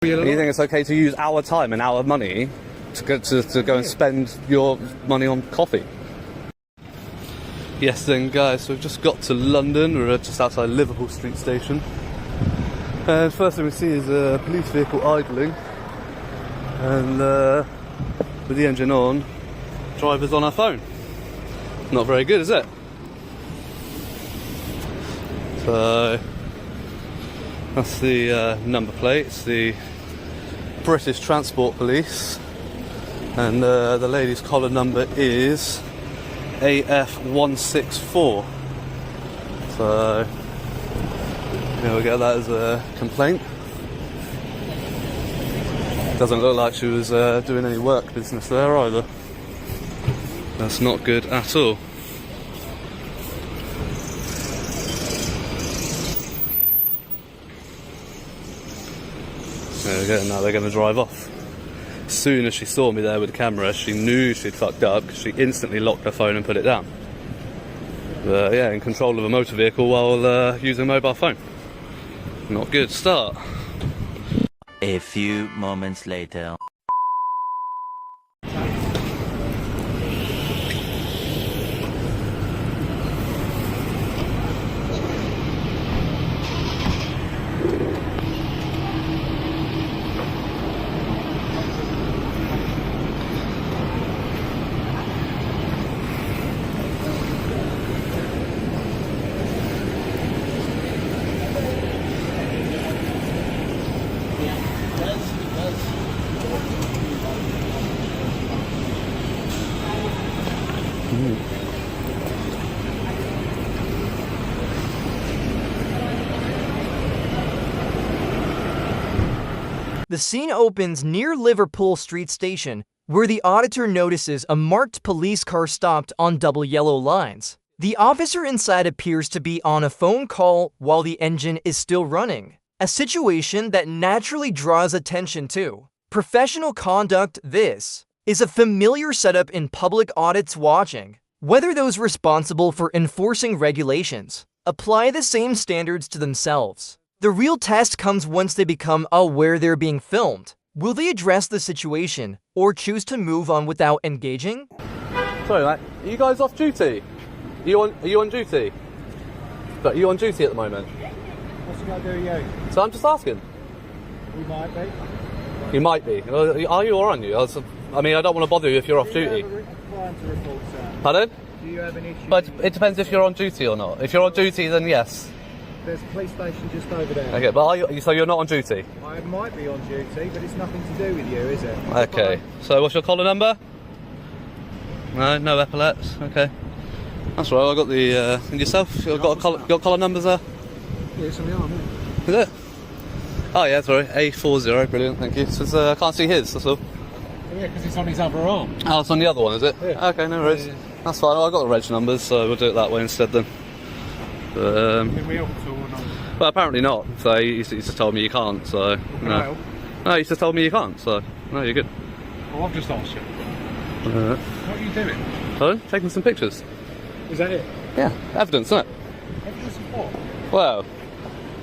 You think it's okay to use our time and our money to go and spend your money on coffee? Yes then guys, so we've just got to London. We're just outside Liverpool Street station. And first thing we see is a police vehicle idling. And with the engine on, driver's on our phone. Not very good, is it? So that's the number plate. It's the British Transport Police, and the lady's collar number is AF164. So we'll get that as a complaint. Doesn't look like she was doing any work business there either. That's not good at all. There we go, now they're going to drive off. As soon as she saw me there with the camera, she knew she'd fucked up because she instantly locked her phone and put it down. But yeah, in control of a motor vehicle while using a mobile phone. Not good start. A few moments later. The scene opens near Liverpool Street station, where the auditor notices a marked police car stopped on double yellow lines. The officer inside appears to be on a phone call while the engine is still running, a situation that naturally draws attention to professional conduct. This is a familiar setup in public audits watching whether those responsible for enforcing regulations apply the same standards to themselves. The real test comes once they become aware they're being filmed. Will they address the situation or choose to move on without engaging? Sorry mate, are you guys off duty? Are you on duty? But are you on duty at the moment? What's it got to do with you? So I'm just asking. We might be. You might be. Are you or aren't you? I mean, I don't want to bother you if you're off duty. Do you have a crime to report, sir? Pardon? Do you have an issue? But it depends if you're on duty or not. If you're on duty, then yes. There's a police station just over there. Okay, but are you, so you're not on duty? I might be on duty, but it's nothing to do with you, is it? Okay. So what's your collar number? No epaulets. Okay. That's right. I got the. And yourself? You've got collar numbers there? Yeah, it's on the arm, isn't it? Is it? Oh yeah, sorry. A40. Brilliant. Thank you. So I can't see his. That's all. Yeah, because it's on his other arm. Oh, it's on the other one, is it? Yeah. Okay, no worries. Yeah. That's fine. I got the reg numbers, so we'll do it that way instead then. Can we help at all or not? Well, apparently not. So he just told me you can't. So Can I help? No, he just told me you can't. So no, you're good. Well, I've just asked you. What are you doing? Oh, taking some pictures. Is that it? Yeah, evidence, isn't it? Evidence of what? Well,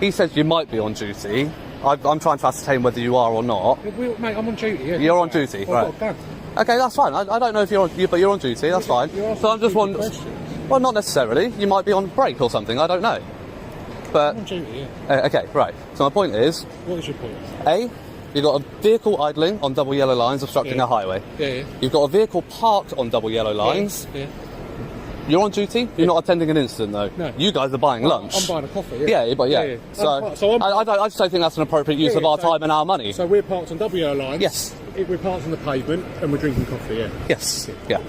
he said you might be on duty. I'm trying to ascertain whether you are or not. Mate, I'm on duty. Yeah. You're on duty, Well, right? I've got a gun. Okay, that's fine. I don't know if you're on, but you're on duty. That's fine. You're So I'm just asking wondering. questions. Well, not necessarily. You might be on break or something. I don't know. But I'm on duty, yeah. okay, right. So my point is, What is your point? A, you've got a vehicle idling on double yellow lines obstructing Yeah. a highway. Yeah. You've got a vehicle parked on double yellow lines. Yeah. You're on duty. You're not attending an incident though. No. You guys are buying lunch. I'm buying a coffee, yeah. Yeah, but yeah. So I just don't think that's an appropriate use of our time and our money. So we're parked on WO lines. Yes. We're parked on the pavement and we're drinking coffee, yeah. Yes. Yeah.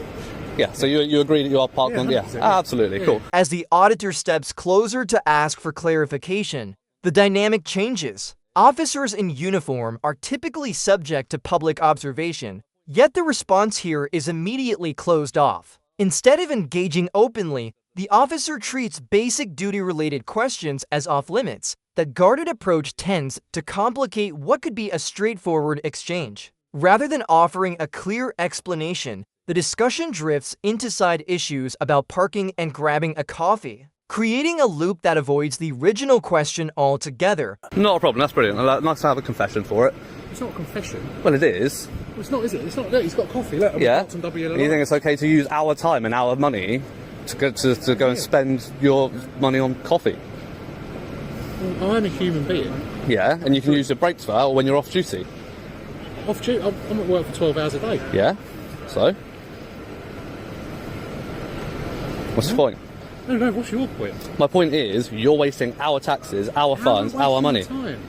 Yeah. So you agree that you are parked on? Yeah. 100%, Absolutely. yeah. Cool. As the auditor steps closer to ask for clarification, the dynamic changes. Officers in uniform are typically subject to public observation, yet the response here is immediately closed off. Instead of engaging openly, the officer treats basic duty-related questions as off-limits. The guarded approach tends to complicate what could be a straightforward exchange. Rather than offering a clear explanation, the discussion drifts into side issues about parking and grabbing a coffee. creating a loop that avoids the original question altogether. Not a problem, that's brilliant. Nice to have a confession for it. It's not a confession. Well, it is. Well, it's not, is it? It's not. Look, he's got coffee. Look, Yeah. I've got some WLO. You think it's okay to use our time and our money to go and spend your money on coffee? Well, I'm a human being. Yeah, and you can use your breaks for that or when you're off duty. Off duty. I'm at work for 12 hours a day. Yeah? So? What's the point? No, what's your point? My point is, you're wasting our taxes, our funds, How am I our money. wasting time?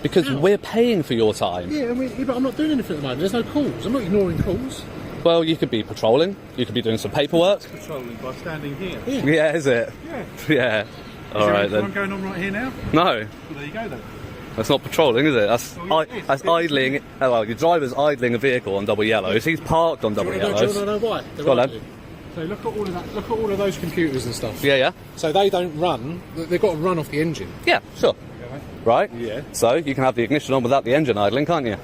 Because How? we're paying for your time. Yeah, but I'm not doing anything at the moment. There's no calls. I'm not ignoring calls. Well, you could be patrolling, you could be doing some paperwork. Patrolling by standing here. Yeah. Yeah, is it? Yeah. Yeah. Alright Is there then. one going on right here now? No, Well, there you go then. that's not patrolling, is it? That's, Oh, it is. that's idling. Oh, well, your driver's idling a vehicle on double yellows. He's parked on double Do you want yellows. to know why? They're Go on, right then. to. So look at all of that. Look at all of those computers and stuff. Yeah, yeah. So they don't run. They've got to run off the engine. Yeah, sure. Right? Yeah. So you can have the ignition on without the engine idling, can't you?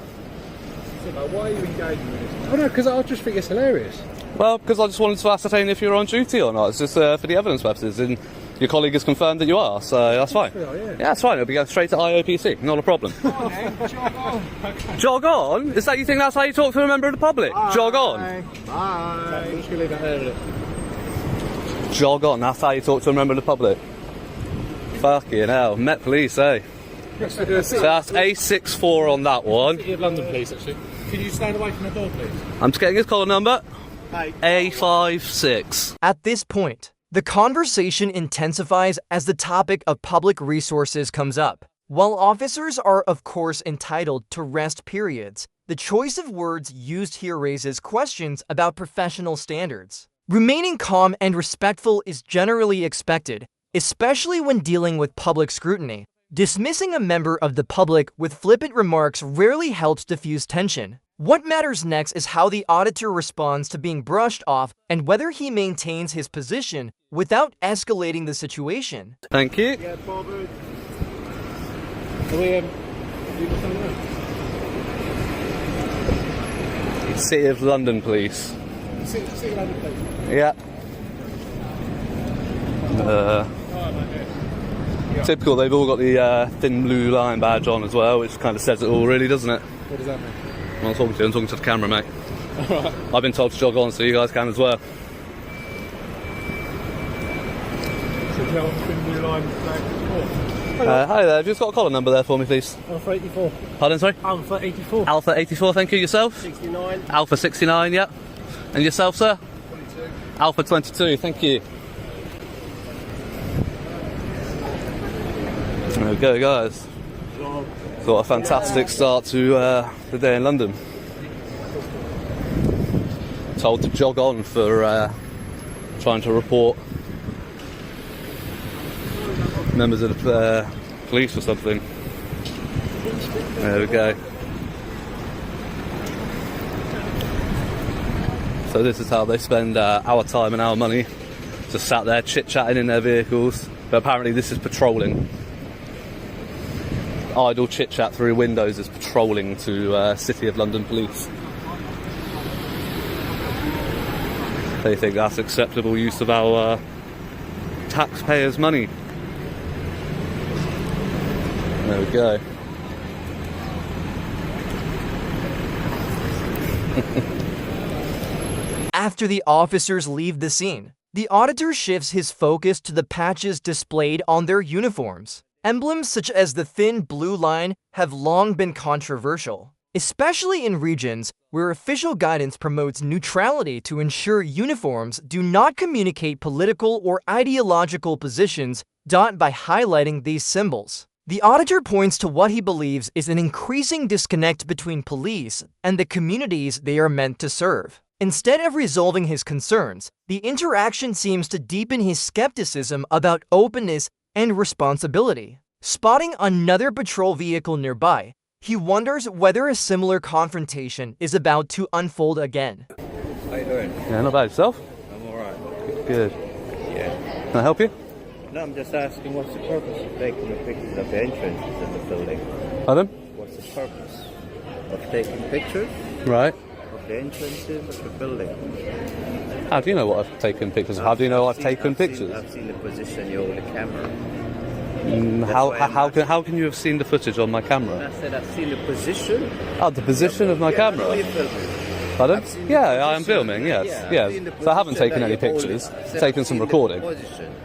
So, why are you engaging with this? Oh no, because I just think it's hilarious. Well, because I just wanted to ascertain if you're on duty or not. It's just for the evidence purposes, and your colleague has confirmed that you are, so that's fine. We are, yeah. Yeah, that's fine. It'll be going straight to IOPC. Not a problem. Jog on? Is that you think that's how you talk to a member of the public? Jog on. I'm just going to leave that there. With it. Jog on. That's how you talk to a member of the public. Fucking hell. Met police, eh? So that's A64 on that one. City of London, please. Actually, can you stand away from the door, please? I'm just getting his collar number. A56. At this point, the conversation intensifies as the topic of public resources comes up. While officers are of course entitled to rest periods, the choice of words used here raises questions about professional standards. Remaining calm and respectful is generally expected, especially when dealing with public scrutiny. Dismissing a member of the public with flippant remarks rarely helps diffuse tension. What matters next is how the auditor responds to being brushed off and whether he maintains his position without escalating the situation. Thank you. Yeah, bothered. Are we doing something else? City of London Police. City of London, please. Yeah. Typical, they've all got the thin blue line badge on as well, which kind of says it all, really, doesn't it? What does that mean? I'm not talking to you, I'm talking to the camera, mate. I've been told to jog on, so you guys can as well. So tell us when we line back before. Hi there, have you just got a collar number there for me, please? Alpha 84. Pardon, sorry? Alpha 84. Alpha 84, thank you. Yourself? 69. Alpha 69, yeah. And yourself, sir? 22. Alpha 22, thank you. There we go, guys. Got a fantastic start to the day in London. Told to jog on for trying to report members of the police or something. There we go. So this is how they spend our time and our money. Just sat there chit-chatting in their vehicles. But apparently this is patrolling. Idle chit-chat through windows is patrolling to City of London Police. They think that's acceptable use of our taxpayers' money. There we go. After the officers leave the scene, the auditor shifts his focus to the patches displayed on their uniforms. Emblems such as the thin blue line have long been controversial, especially in regions where official guidance promotes neutrality to ensure uniforms do not communicate political or ideological positions by highlighting these symbols. The auditor points to what he believes is an increasing disconnect between police and the communities they are meant to serve. Instead of resolving his concerns, the interaction seems to deepen his skepticism about openness and responsibility. Spotting another patrol vehicle nearby, he wonders whether a similar confrontation is about to unfold again. How you doing? Yeah, not bad. Yourself? I'm alright. Good. Yeah. Can I help you? No, I'm just asking what's the purpose of taking the pictures of the entrances in the building? Pardon? What's the purpose of taking pictures? Right. of the entrances of the building. How do you know what I've taken pictures of? How do you know I've taken pictures? I've seen the position you're with the camera. How can you have seen the footage on my camera? I said I've seen the position. Oh, the position of my camera? Are you filming? Pardon? I've seen the Yeah, position. I am filming, yes. Yeah, I've seen the So I haven't position taken that any you're holding. pictures, I said taken I've some seen the recording. position.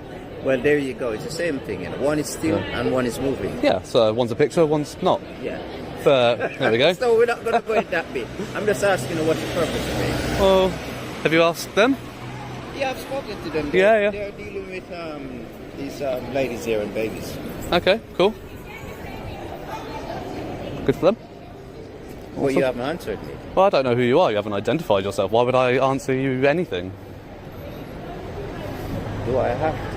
Well, there you go. It's the same thing. You know? One is still and one is moving. Yeah, so one's a picture, one's not. Yeah. There we go. So we're not going to go in that bit. I'm just asking you what the purpose of it. Well, have you asked them? Yeah, I've spoken to them. Yeah. They're dealing with these ladies here and babies. Okay, cool. Good for them. Well, you haven't answered me. Well, I don't know who you are. You haven't identified yourself. Why would I answer you anything? Do I have to?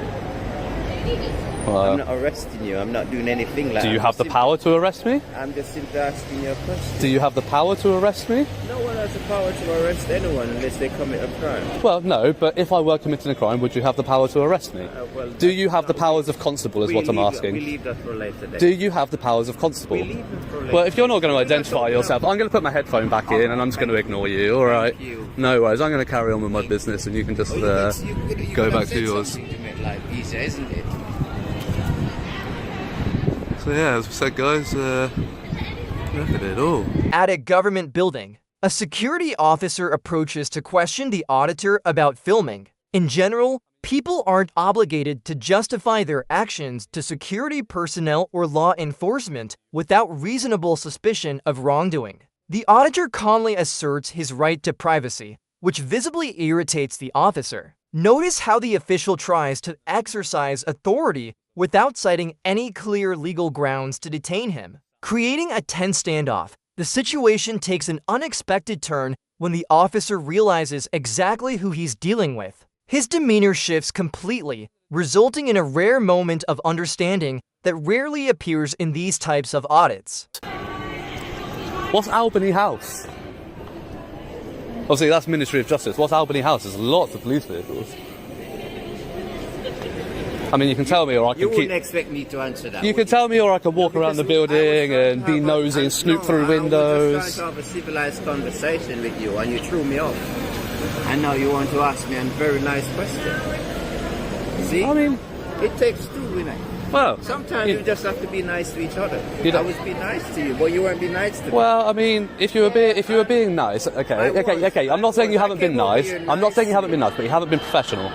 I'm not arresting you. I'm not doing anything like that. Do you have the power to arrest me? I'm just simply asking you a question. Do you have the power to arrest me? No one has the power to arrest anyone unless they commit a crime. Well, no, but if I were committing a crime, would you have the power to arrest me? Well, Do you have the powers of constable is what I'm We asking. leave that for later then. Do you have the powers of constable? We leave it for later. Well, if you're not going to identify yourself, I'm going to put my headphone back in and I'm just going to ignore you, alright? Thank you. No worries, I'm going to carry on with my business and you can just You go could back have to said yours. something to make life easier, isn't it? So yeah, as we said guys, look at it all. At a government building, a security officer approaches to question the auditor about filming. In general, people aren't obligated to justify their actions to security personnel or law enforcement without reasonable suspicion of wrongdoing. The auditor calmly asserts his right to privacy, which visibly irritates the officer. Notice how the official tries to exercise authority without citing any clear legal grounds to detain him. Creating a tense standoff, the situation takes an unexpected turn when the officer realizes exactly who he's dealing with. His demeanor shifts completely, resulting in a rare moment of understanding that rarely appears in these types of audits. What's Albany House? Obviously that's Ministry of Justice. What's Albany House? There's lots of police vehicles. I mean, you can tell me or I can You keep... wouldn't expect me to answer that. You can tell me or I can walk around the building and be nosy and snoop through windows. I was just trying to have a civilized conversation with you and you threw me off. And now you want to ask me a very nice question. See? I mean... It takes two, you know. Well... Sometimes you just have to be nice to each other. You I don't- was being nice to you, but you weren't being nice to me. Well, I mean, if you were being nice, okay. I'm not saying you haven't been nice. I'm not saying you haven't been nice, but you haven't been professional.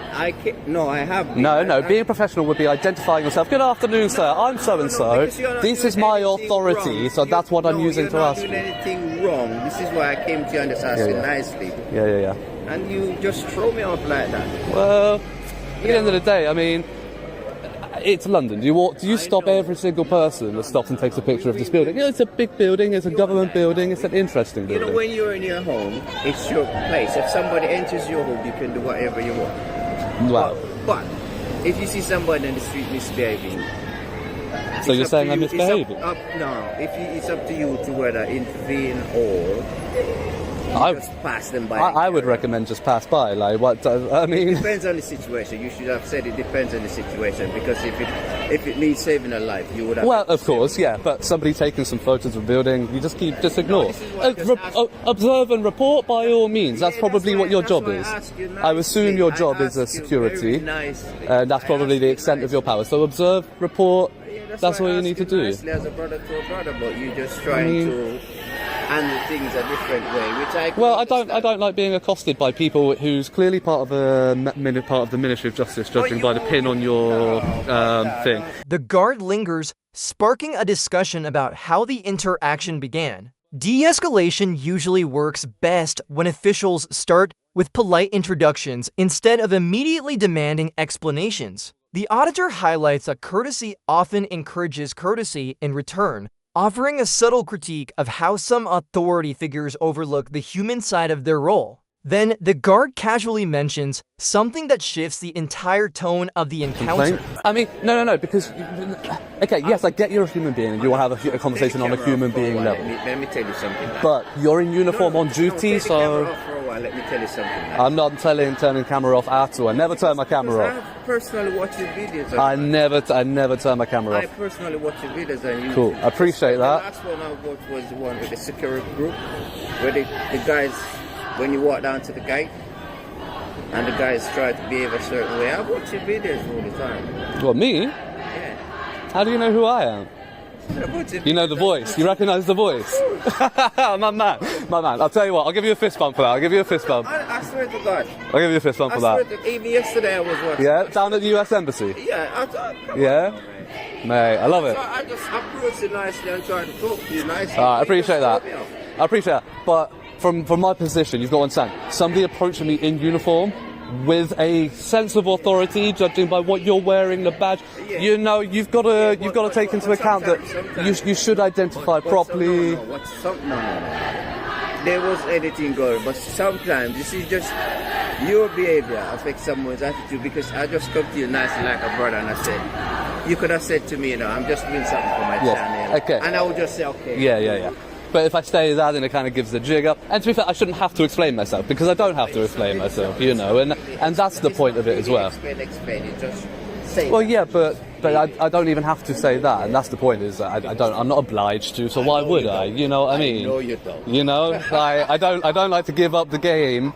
No, I have been. No. Being professional would be identifying yourself. Good afternoon, sir. I'm so and so. Because you're not This doing is my anything authority, wrong. so that's what I'm using to ask You're you. not doing anything wrong. This is why I came to you and just asked you nicely. Yeah. And you just throw me off like that. Well, at the end of the day, I mean, it's London. Do you stop every single person that stops and takes a picture of this building? Yeah, it's a big building. It's a government building. It's an interesting You know, building. when you're in your home, it's your place. If somebody enters your home, you can do whatever you want. Wow. But if you see somebody in the street misbehaving, So you're saying I'm it's misbehaving? it's up to you to whether intervene or just pass them by. I would recommend just pass by. Like, what? I mean, Depends on the situation. You should have said it depends on the situation, because if it means saving a life, you would have. well, of course, yeah. But somebody taking some photos of a building, you just ignore. this is what I just Observe and report by all means. That's probably what your job is. I assume your job is a security, and that's probably the extent of your power. So observe, report. That's what you need to do. Nicely as a brother to a brother, but you just trying to handle things a different way, which I. Well, I don't like being accosted by people who's clearly part of the Ministry of Justice, judging by the pin on your thing. The guard lingers, sparking a discussion about how the interaction began. De-escalation usually works best when officials start with polite introductions instead of immediately demanding explanations. The auditor highlights that courtesy often encourages courtesy in return, offering a subtle critique of how some authority figures overlook the human side of their role. Then, the guard casually mentions something that shifts the entire tone of the encounter. I mean, no, because... Okay, yes, I get you're a human being and you want to have a conversation on a human being level. Let me tell you something. But you're in uniform on duty, so... Let me tell you something. I'm not turning the camera off at all. I never turn my camera off. I personally watch your videos. I never turn my camera I off. personally watch your videos on YouTube. Cool, I appreciate The that. last one I watched was the one with the security group, where the guys when you walk down to the gate and the guys try to behave a certain way. I watch your videos all the time. What, me? Yeah. How do you know who I am? I watch your You know the videos. voice. You recognise the voice. My man. I'll tell you what. I'll give you a fist bump for that. I'll give you a fist bump. I swear to God. I'll give you a fist bump I for swear that. to, even yesterday I was watching. Yeah, down at the US Embassy. Yeah, I thought. Yeah, mate, I love it. So I just approach you nicely and try to talk to you nicely. I appreciate that. You know. I appreciate that. But from my position, you've got to understand. Somebody approaching me in uniform with a sense of authority, judging by what you're wearing, the badge. Yeah. You know, you've got to take into account that you should identify properly. No. There was anything going, but sometimes this is just your behavior affects someone's attitude. Because I just come to you nicely like a brother, and I said, you could have said to me, you know, I'm just doing something for my channel, okay. and I would just say, okay. Yeah. But if I stay there, then it kind of gives the jig up. And to be fair, I shouldn't have to explain myself, because I don't have to explain myself, you know, and that's the point of it as well. Explain it, just say Well, that. yeah, but I don't even have to say that, and that's the point. Is that I'm not obliged to. So why would I? You know what I mean? No, you don't. You know, I don't like to give up the game.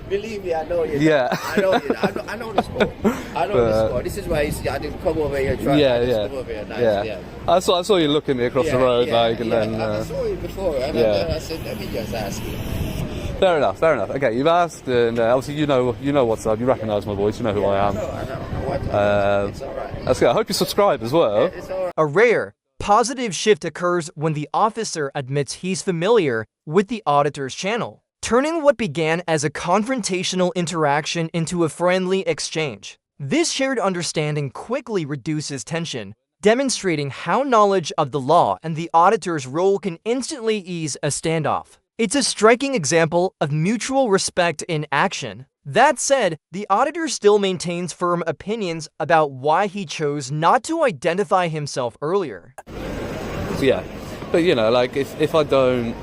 Believe me, I know you. Yeah. I know you. I know the score. I know the score. This is why you see, I didn't come over here trying. I just come over here nice. Yeah. I saw you look at me across the road, and then. I saw you before, and then I said, let me just ask you. Fair enough. Okay, you've asked, and obviously you know what's up. You recognise my voice. You know who I am. I know. It's all right. That's good. I hope you subscribe as well. It's all right. A rare, positive shift occurs when the officer admits he's familiar with the auditor's channel, turning what began as a confrontational interaction into a friendly exchange. This shared understanding quickly reduces tension, demonstrating how knowledge of the law and the auditor's role can instantly ease a standoff. It's a striking example of mutual respect in action. That said, the auditor still maintains firm opinions about why he chose not to identify himself earlier. Yeah, but you know, like if I don't,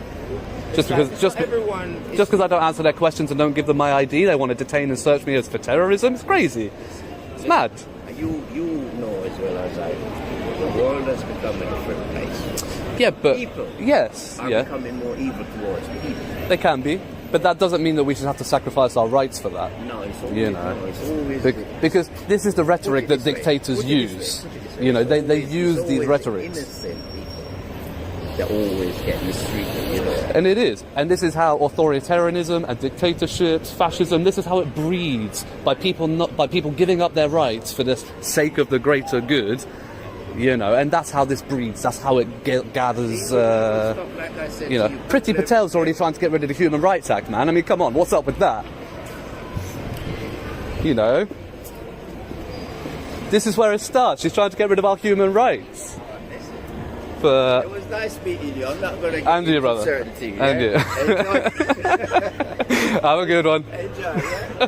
just because I don't answer their questions and don't give them my ID, they want to detain and search me as for terrorism. It's crazy. It's mad. You know as well as I do, the world has become a different place. Yeah, but People yes, are becoming more evil towards people. they can be, but that doesn't mean that we should have to sacrifice our rights for that. No, it's always, You know, no, it's always because this is the rhetoric that dictators use. You know, they use these rhetorics. Innocent people that always get mistreated, you know. And it is. And this is how authoritarianism and dictatorships, fascism, this is how it breeds by people giving up their rights for the sake of the greater good. You know, and that's how this breeds. That's how it gathers. You know, Priti Patel's already trying to get rid of the Human Rights Act, man. I mean, come on, what's up with that? You know, this is where it starts. She's trying to get rid of our human rights. But it was nice meeting you. I'm not going to give and you, brother. certain things. And you. Have a good one. Enjoy, yeah?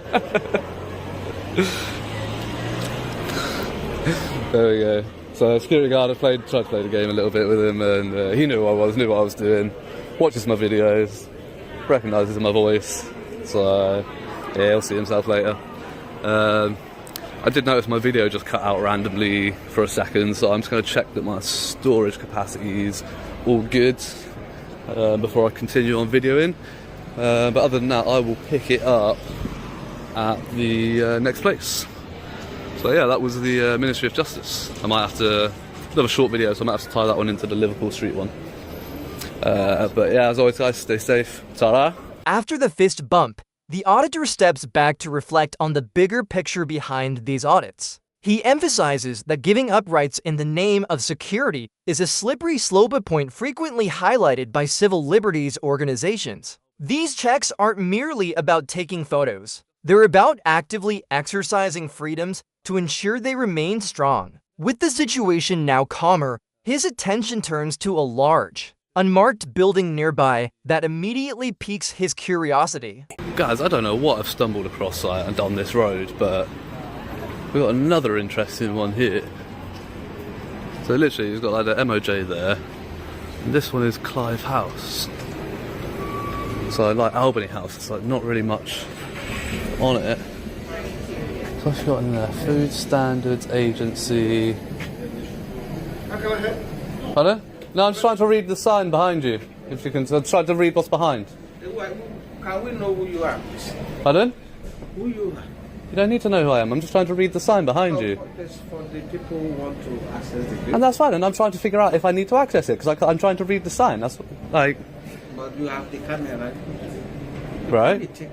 There we go. So security guard, I tried to play the game a little bit with him, and he knew who I was, knew what I was doing, watches my videos, recognises my voice, so yeah, he'll see himself later. I did notice my video just cut out randomly for a second, so I'm just going to check that my storage capacity is all good before I continue on videoing. But other than that, I will pick it up at the next place. So yeah, that was the Ministry of Justice. I might have to, another short video, so I might have to tie that one into the Liverpool Street one. But yeah, as always guys, stay safe. Ta-ra! After the fist bump, the auditor steps back to reflect on the bigger picture behind these audits. He emphasizes that giving up rights in the name of security is a slippery slope point frequently highlighted by civil liberties organizations. These checks aren't merely about taking photos. They're about actively exercising freedoms to ensure they remain strong. With the situation now calmer, his attention turns to a large, unmarked building nearby that immediately piques his curiosity. Guys, I don't know what I've stumbled across and on this road, but we've got another interesting one here. So literally, you've got like the MOJ there, and this one is Clive House. So like Albany House, it's like not really much on it. So what's got in there? Food Standards Agency. How can I help? Pardon? No, I'm just trying to read the sign behind you. If you can, I'm trying to read what's behind. Can we know who you are, please? Pardon? Who you are? You don't need to know who I am. I'm just trying to read the sign behind you. That's for the people who want to access the And that's fine, and I'm trying to figure out if I need to access it, because I'm trying to read the sign. That's like... But you have the camera, right? Right? You take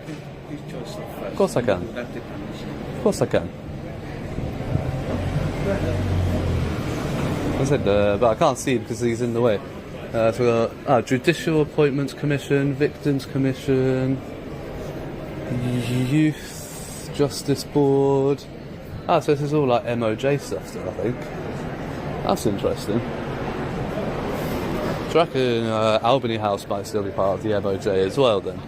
pictures Of course I can. without the permission. Of course I can. I said, but I can't see him because he's in the way. So we've got Judicial Appointments Commission, Victims Commission, Youth Justice Board. So this is all like MOJ stuff still, I think. That's interesting. Do you reckon Albany House might still be part of the MOJ as well then?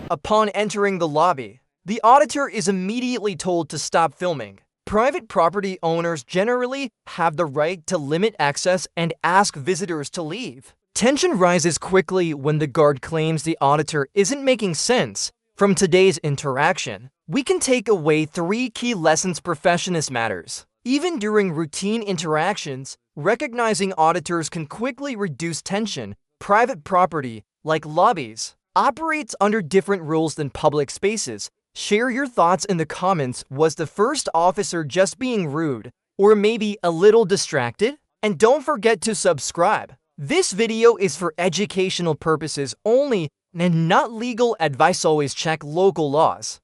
Upon entering the lobby, the auditor is immediately told to stop filming. Private property owners generally have the right to limit access and ask visitors to leave. Tension rises quickly when the guard claims the auditor isn't making sense. From today's interaction, we can take away 3 key lessons professionist matters. Even during routine interactions, recognizing auditors can quickly reduce tension. Private property, like lobbies, operates under different rules than public spaces. Share your thoughts in the comments. Was the first officer just being rude, or maybe a little distracted? And don't forget to subscribe. This video is for educational purposes only and not legal advice. Always check local laws.